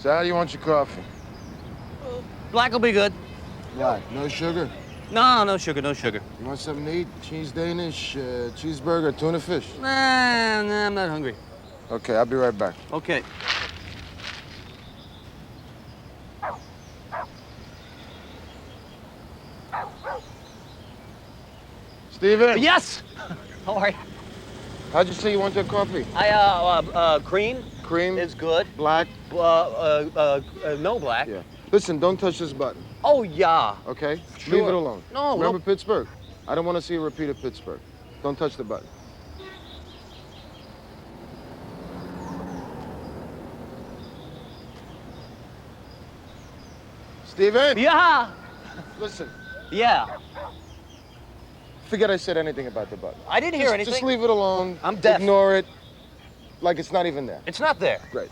So how do you want your coffee? Black will be good. Black, no sugar? No, no sugar, no sugar. You want something to eat? Cheese Danish, cheeseburger, tuna fish? Nah, I'm not hungry. Okay, I'll be right back. Okay. Steven? Yes! How are you? How'd you say you want your coffee? Cream Cream? is good. Black? No black. Yeah. Listen, don't touch this button, Oh, yeah. okay? Sure. Leave it alone. No, Remember no. Pittsburgh? I don't want to see a repeat of Pittsburgh. Don't touch the button. Steven? Yeah. Listen, Yeah. forget I said anything about the button. I didn't hear anything. Just leave it alone. I'm deaf. Ignore it like it's not even there. It's not there. Great.